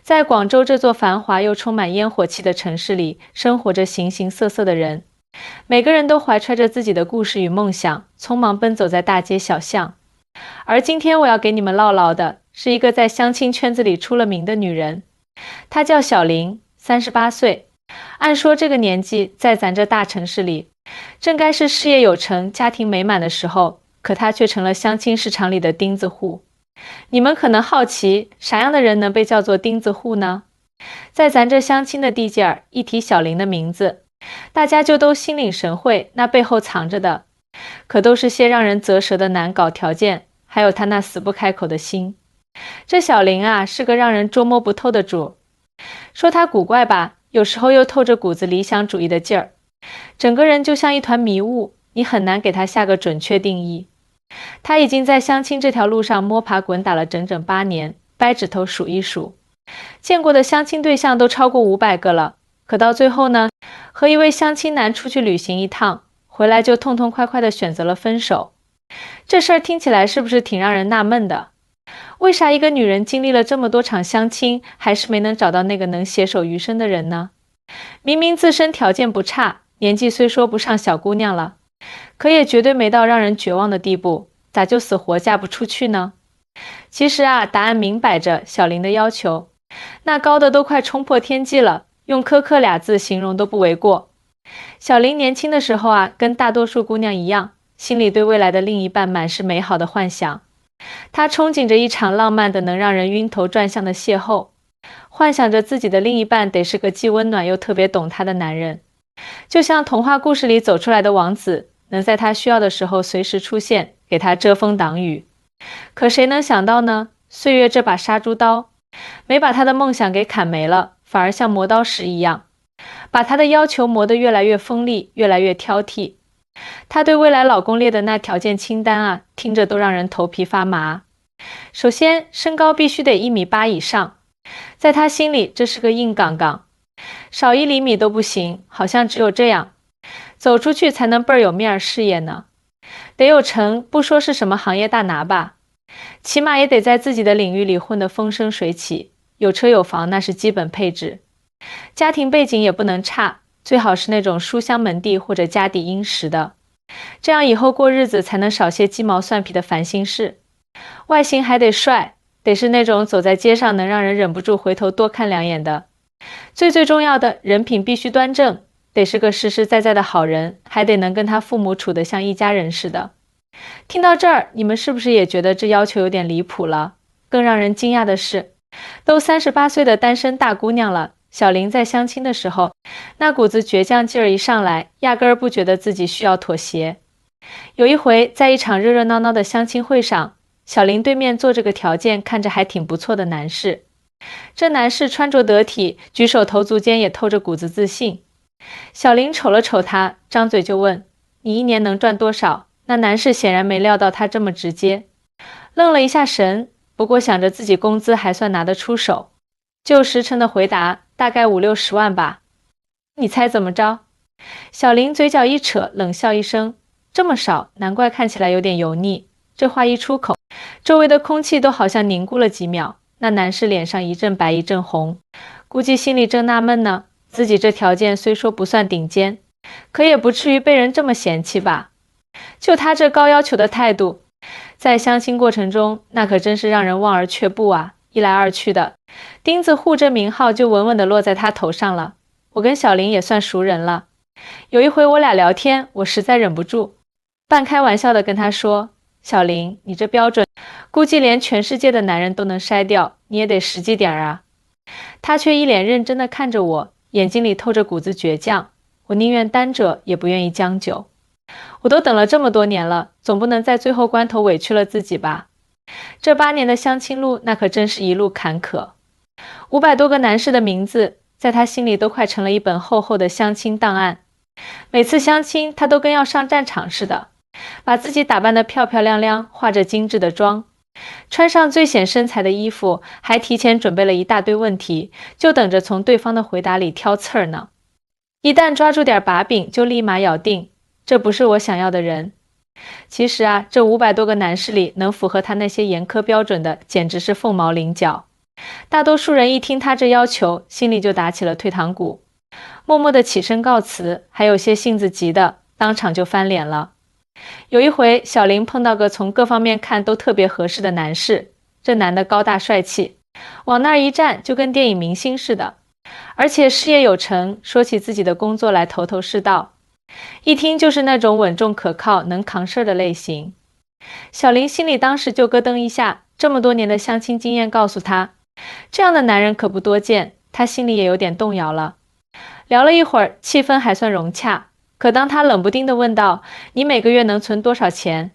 在广州这座繁华又充满烟火气的城市里，生活着形形色色的人，每个人都怀揣着自己的故事与梦想，匆忙奔走在大街小巷。而今天我要给你们唠唠的是一个在相亲圈子里出了名的女人，她叫小玲，38岁。按说这个年纪，在咱这大城市里，正该是事业有成、家庭美满的时候，可她却成了相亲市场里的钉子户。你们可能好奇，啥样的人能被叫做钉子户呢？在咱这相亲的地界儿，一提小玲的名字，大家就都心领神会，那背后藏着的，可都是些让人啧舌的难搞条件，还有她那死不开口的心。这小玲啊，是个让人捉摸不透的主。说她古怪吧，有时候又透着股子理想主义的劲儿，整个人就像一团迷雾，你很难给她下个准确定义。她已经在相亲这条路上摸爬滚打了整整8年，掰指头数一数，见过的相亲对象都超过500个了。可到最后呢，和一位相亲男出去旅行一趟，回来就痛痛快快地选择了分手。这事儿听起来是不是挺让人纳闷的？为啥一个女人经历了这么多场相亲，还是没能找到那个能携手余生的人呢？明明自身条件不差，年纪虽说不上小姑娘了，可也绝对没到让人绝望的地步，咋就死活嫁不出去呢？其实啊，答案明摆着，小玲的要求，那高的都快冲破天际了，用苛刻俩字形容都不为过。小玲年轻的时候啊，跟大多数姑娘一样，心里对未来的另一半满是美好的幻想。她憧憬着一场浪漫的能让人晕头转向的邂逅，幻想着自己的另一半得是个既温暖又特别懂她的男人，就像童话故事里走出来的王子，能在她需要的时候随时出现，给她遮风挡雨。可谁能想到呢？岁月这把杀猪刀，没把她的梦想给砍没了，反而像磨刀石一样，把她的要求磨得越来越锋利，越来越挑剔。她对未来老公列的那条件清单啊，听着都让人头皮发麻。首先，身高必须得1.8米以上，在她心里这是个硬杠杠，少1厘米都不行，好像只有这样，走出去才能倍儿有面儿事业呢。得有成，不说是什么行业大拿吧，起码也得在自己的领域里混得风生水起，有车有房那是基本配置。家庭背景也不能差，最好是那种书香门第或者家底殷实的，这样以后过日子才能少些鸡毛蒜皮的烦心事。外形还得帅，得是那种走在街上能让人忍不住回头多看2眼的。最重要的，人品必须端正，得是个实实在在的好人，还得能跟他父母处得像一家人似的。听到这儿，你们是不是也觉得这要求有点离谱了？更让人惊讶的是，都38岁的单身大姑娘了，小玲在相亲的时候，那股子倔强劲儿一上来，压根儿不觉得自己需要妥协。有一回，在一场热热闹闹的相亲会上，小玲对面坐着个条件看着还挺不错的男士。这男士穿着得体，举手投足间也透着股子自信。小玲瞅了瞅他，张嘴就问：“你一年能赚多少？”那男士显然没料到他这么直接，愣了一下神，不过想着自己工资还算拿得出手，就实诚的回答：“大概50-60万吧。”你猜怎么着？小玲嘴角一扯，冷笑一声：“这么少，难怪看起来有点油腻。”这话一出口，周围的空气都好像凝固了几秒。那男士脸上一阵白一阵红，估计心里正纳闷呢，自己这条件虽说不算顶尖，可也不至于被人这么嫌弃吧。就他这高要求的态度，在相亲过程中，那可真是让人望而却步啊！一来二去的，钉子户这名号就稳稳地落在他头上了。我跟小玲也算熟人了，有一回我俩聊天，我实在忍不住，半开玩笑地跟他说：“小玲，你这标准，估计连全世界的男人都能筛掉，你也得实际点啊。”他却一脸认真地看着我，眼睛里透着股子倔强。我宁愿单着，也不愿意将就。我都等了这么多年了，总不能在最后关头委屈了自己吧。这8年的相亲路，那可真是一路坎坷。500多个男士的名字，在他心里都快成了一本厚厚的相亲档案。每次相亲，他都跟要上战场似的，把自己打扮得漂漂亮亮，化着精致的妆，穿上最显身材的衣服，还提前准备了一大堆问题，就等着从对方的回答里挑刺儿呢。一旦抓住点把柄，就立马咬定，这不是我想要的人。其实啊，这500多个男士里，能符合他那些严苛标准的，简直是凤毛麟角。大多数人一听他这要求，心里就打起了退堂鼓，默默地起身告辞，还有些性子急的，当场就翻脸了。有一回，小林碰到个从各方面看都特别合适的男士，这男的高大帅气，往那儿一站就跟电影明星似的，而且事业有成，说起自己的工作来头头是道，一听就是那种稳重可靠、能扛事儿的类型。小林心里当时就咯噔一下，这么多年的相亲经验告诉他，这样的男人可不多见，他心里也有点动摇了。聊了一会儿，气氛还算融洽，可当他冷不丁地问道：“你每个月能存多少钱？”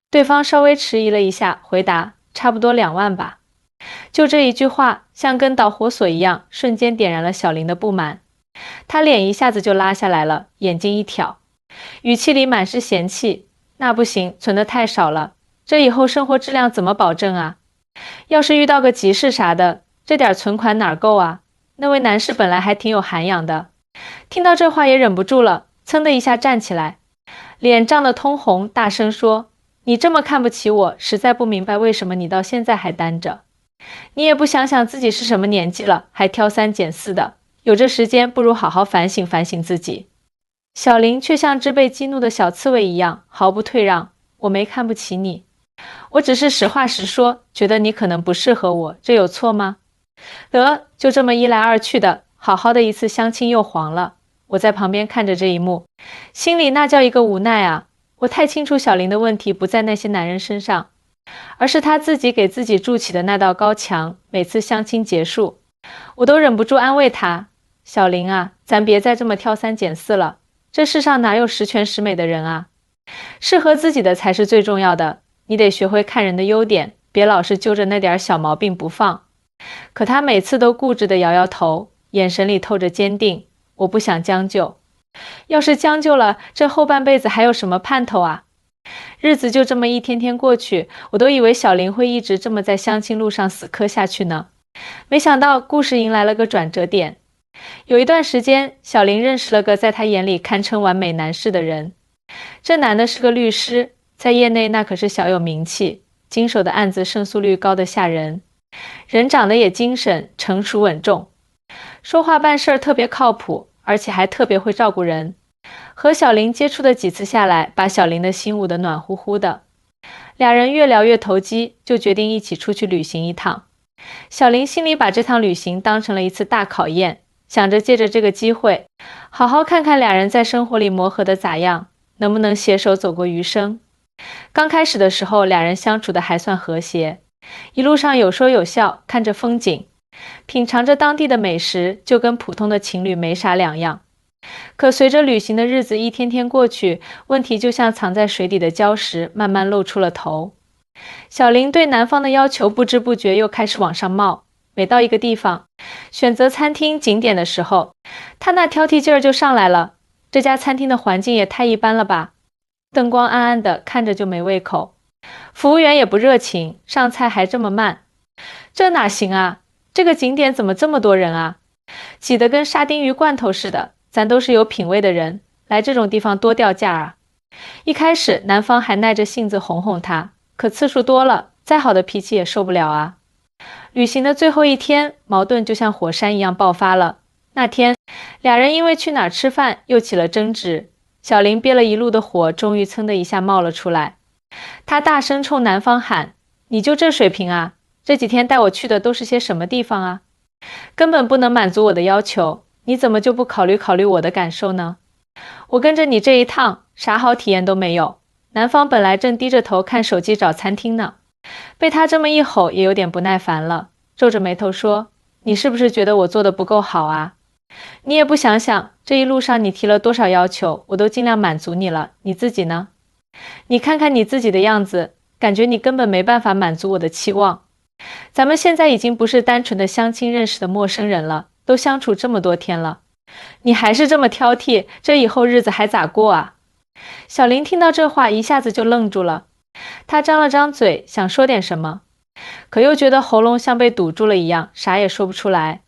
对方稍微迟疑了一下，回答：“差不多2万吧。”就这一句话，像跟导火索一样，瞬间点燃了小林的不满。他脸一下子就拉下来了，眼睛一挑，语气里满是嫌弃：“那不行，存得太少了，这以后生活质量怎么保证啊？要是遇到个急事啥的，这点存款哪够啊？”那位男士本来还挺有涵养的，听到这话也忍不住了，噌的一下站起来，脸涨得通红，大声说：“你这么看不起我，实在不明白为什么你到现在还单着。你也不想想自己是什么年纪了，还挑三拣四的，有这时间不如好好反省反省自己。”小林却像只被激怒的小刺猬一样，毫不退让：“我没看不起你，我只是实话实说，觉得你可能不适合我，这有错吗？”得，就这么一来二去的，好好的一次相亲又黄了。我在旁边看着这一幕，心里那叫一个无奈啊！我太清楚小林的问题不在那些男人身上，而是他自己给自己筑起的那道高墙。每次相亲结束，我都忍不住安慰他：“小林啊，咱别再这么挑三拣四了，这世上哪有十全十美的人啊？适合自己的才是最重要的，你得学会看人的优点，别老是揪着那点小毛病不放。”可他每次都固执地摇摇头，眼神里透着坚定：“我不想将就，要是将就了，这后半辈子还有什么盼头啊？”日子就这么一天天过去，我都以为小林会一直这么在相亲路上死磕下去呢。没想到故事迎来了个转折点。有一段时间，小林认识了个在他眼里堪称完美男士的人。这男的是个律师，在业内那可是小有名气，经手的案子胜诉率高得吓人。人长得也精神、成熟稳重，说话办事特别靠谱，而且还特别会照顾人。和小林接触的几次下来，把小林的心捂得暖乎乎的。俩人越聊越投机，就决定一起出去旅行一趟。小林心里把这趟旅行当成了一次大考验，想着借着这个机会，好好看看俩人在生活里磨合的咋样，能不能携手走过余生。刚开始的时候，俩人相处的还算和谐，一路上有说有笑，看着风景，品尝着当地的美食，就跟普通的情侣没啥两样。可随着旅行的日子一天天过去，问题就像藏在水底的礁石，慢慢露出了头。小林对男方的要求不知不觉又开始往上冒，每到一个地方，选择餐厅景点的时候，他那挑剔劲儿就上来了。这家餐厅的环境也太一般了吧，灯光暗暗的，看着就没胃口。服务员也不热情，上菜还这么慢。这哪行啊？这个景点怎么这么多人啊？挤得跟沙丁鱼罐头似的，咱都是有品位的人，来这种地方多掉价啊。一开始男方还耐着性子哄哄他，可次数多了，再好的脾气也受不了啊。旅行的最后一天，矛盾就像火山一样爆发了。那天，俩人因为去哪儿吃饭又起了争执，小林憋了一路的火终于噌的一下冒了出来。他大声冲男方喊：“你就这水平啊？这几天带我去的都是些什么地方啊？根本不能满足我的要求，你怎么就不考虑考虑我的感受呢？我跟着你这一趟，啥好体验都没有。”男方本来正低着头看手机找餐厅呢，被他这么一吼也有点不耐烦了，皱着眉头说：“你是不是觉得我做的不够好啊？你也不想想，这一路上你提了多少要求，我都尽量满足你了，你自己呢？你看看你自己的样子，感觉你根本没办法满足我的期望。咱们现在已经不是单纯的相亲认识的陌生人了，都相处这么多天了，你还是这么挑剔，这以后日子还咋过啊？”小林听到这话一下子就愣住了，他张了张嘴想说点什么，可又觉得喉咙像被堵住了一样，啥也说不出来。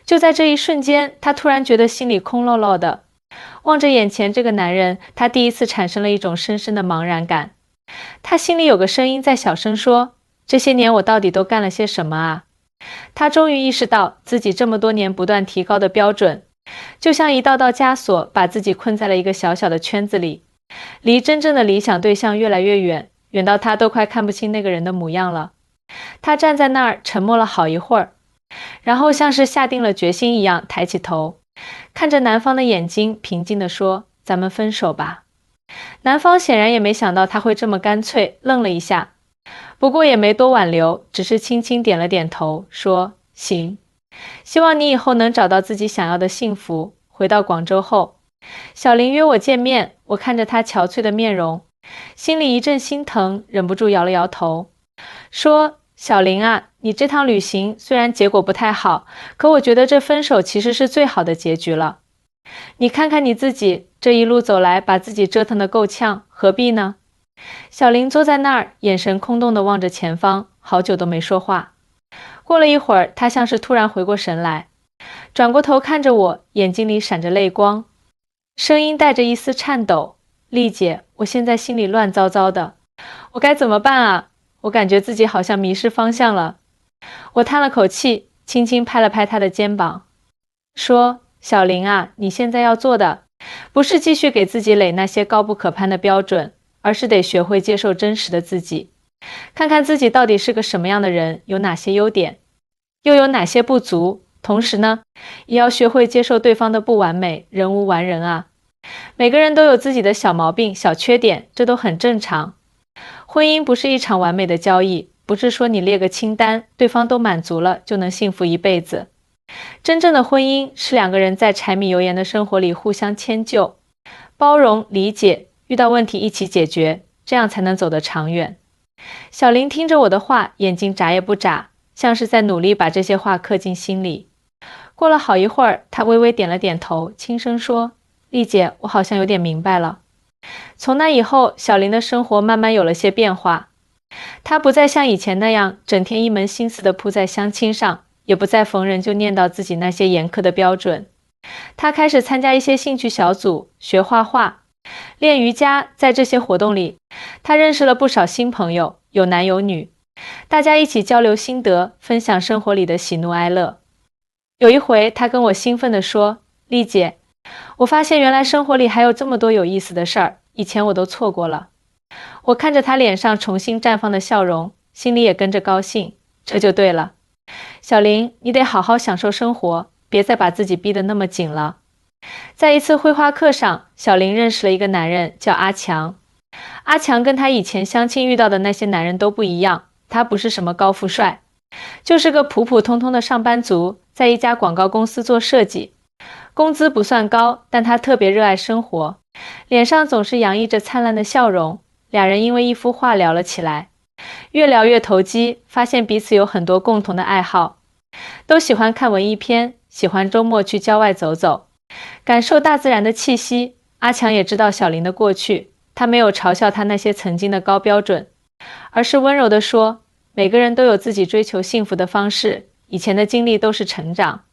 就在这一瞬间，他突然觉得心里空落落的，望着眼前这个男人，他第一次产生了一种深深的茫然感。他心里有个声音在小声说：“这些年我到底都干了些什么啊？他终于意识到自己这么多年不断提高的标准，就像一道道枷锁，把自己困在了一个小小的圈子里，离真正的理想对象越来越远，远到他都快看不清那个人的模样了。他站在那儿沉默了好一会儿，然后像是下定了决心一样抬起头，看着男方的眼睛，平静地说：“咱们分手吧。”男方显然也没想到他会这么干脆，愣了一下，不过也没多挽留，只是轻轻点了点头，说：“行，希望你以后能找到自己想要的幸福。”回到广州后，小林约我见面，我看着他憔悴的面容，心里一阵心疼，忍不住摇了摇头，说：“小林啊，你这趟旅行虽然结果不太好，可我觉得这分手其实是最好的结局了。你看看你自己，这一路走来，把自己折腾得够呛，何必呢？”小林坐在那儿，眼神空洞地望着前方，好久都没说话。过了一会儿，他像是突然回过神来，转过头看着我，眼睛里闪着泪光，声音带着一丝颤抖：“丽姐，我现在心里乱糟糟的，我该怎么办啊？我感觉自己好像迷失方向了。”我叹了口气，轻轻拍了拍他的肩膀，说：“小林啊，你现在要做的，不是继续给自己垒那些高不可攀的标准，而是得学会接受真实的自己，看看自己到底是个什么样的人，有哪些优点，又有哪些不足。同时呢，也要学会接受对方的不完美，人无完人啊。每个人都有自己的小毛病、小缺点，这都很正常。婚姻不是一场完美的交易，不是说你列个清单，对方都满足了就能幸福一辈子。真正的婚姻是两个人在柴米油盐的生活里互相迁就、包容、理解，遇到问题一起解决，这样才能走得长远。”小林听着我的话，眼睛眨也不眨，像是在努力把这些话刻进心里。过了好一会儿，他微微点了点头，轻声说：“丽姐，我好像有点明白了。”从那以后，小林的生活慢慢有了些变化。他不再像以前那样整天一门心思地扑在相亲上，也不再逢人就念叨自己那些严苛的标准。他开始参加一些兴趣小组，学画画，练瑜伽。在这些活动里，他认识了不少新朋友，有男有女，大家一起交流心得，分享生活里的喜怒哀乐。有一回，他跟我兴奋地说：“丽姐，我发现原来生活里还有这么多有意思的事儿，以前我都错过了。”我看着他脸上重新绽放的笑容，心里也跟着高兴。这就对了，小林，你得好好享受生活，别再把自己逼得那么紧了。在一次绘画课上，小林认识了一个男人，叫阿强。阿强跟他以前相亲遇到的那些男人都不一样，他不是什么高富帅，就是个普普通通的上班族，在一家广告公司做设计，工资不算高，但他特别热爱生活，脸上总是洋溢着灿烂的笑容。俩人因为一幅画聊了起来，越聊越投机，发现彼此有很多共同的爱好，都喜欢看文艺片，喜欢周末去郊外走走，感受大自然的气息。阿强也知道小林的过去，他没有嘲笑他那些曾经的高标准，而是温柔地说：“每个人都有自己追求幸福的方式，以前的经历都是成长，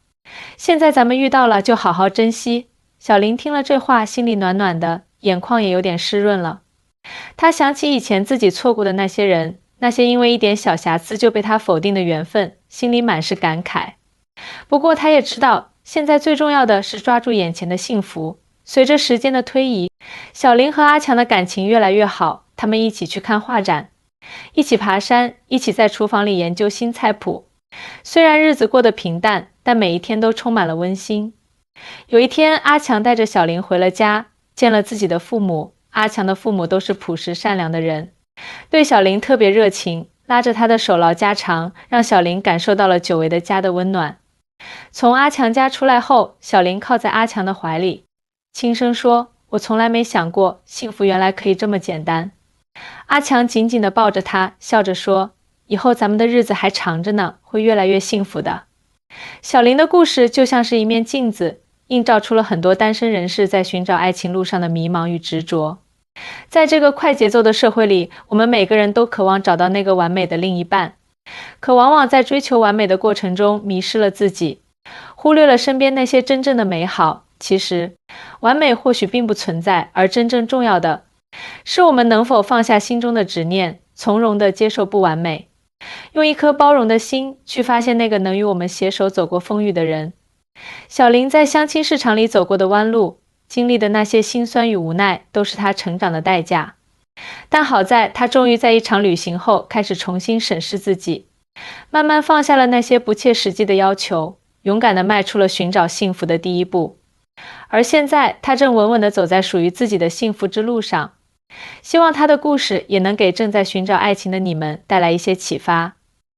现在咱们遇到了就好好珍惜。”小林听了这话，心里暖暖的，眼眶也有点湿润了。他想起以前自己错过的那些人，那些因为一点小瑕疵就被他否定的缘分，心里满是感慨。不过他也知道，现在最重要的是抓住眼前的幸福。随着时间的推移，小林和阿强的感情越来越好，他们一起去看画展，一起爬山，一起在厨房里研究新菜谱。虽然日子过得平淡，但每一天都充满了温馨。有一天，阿强带着小林回了家，见了自己的父母。阿强的父母都是朴实善良的人，对小林特别热情，拉着他的手唠家常，让小林感受到了久违的家的温暖。从阿强家出来后，小林靠在阿强的怀里，轻声说：“我从来没想过，幸福原来可以这么简单。”阿强紧紧地抱着他，笑着说：“以后咱们的日子还长着呢，会越来越幸福的。”小林的故事就像是一面镜子，映照出了很多单身人士在寻找爱情路上的迷茫与执着。在这个快节奏的社会里，我们每个人都渴望找到那个完美的另一半，可往往在追求完美的过程中迷失了自己，忽略了身边那些真正的美好。其实，完美或许并不存在，而真正重要的是我们能否放下心中的执念，从容地接受不完美。用一颗包容的心去发现那个能与我们携手走过风雨的人。小林在相亲市场里走过的弯路，经历的那些辛酸与无奈，都是他成长的代价。但好在他终于在一场旅行后开始重新审视自己，慢慢放下了那些不切实际的要求，勇敢地迈出了寻找幸福的第一步。而现在他正稳稳地走在属于自己的幸福之路上。希望他的故事也能给正在寻找爱情的你们带来一些启发。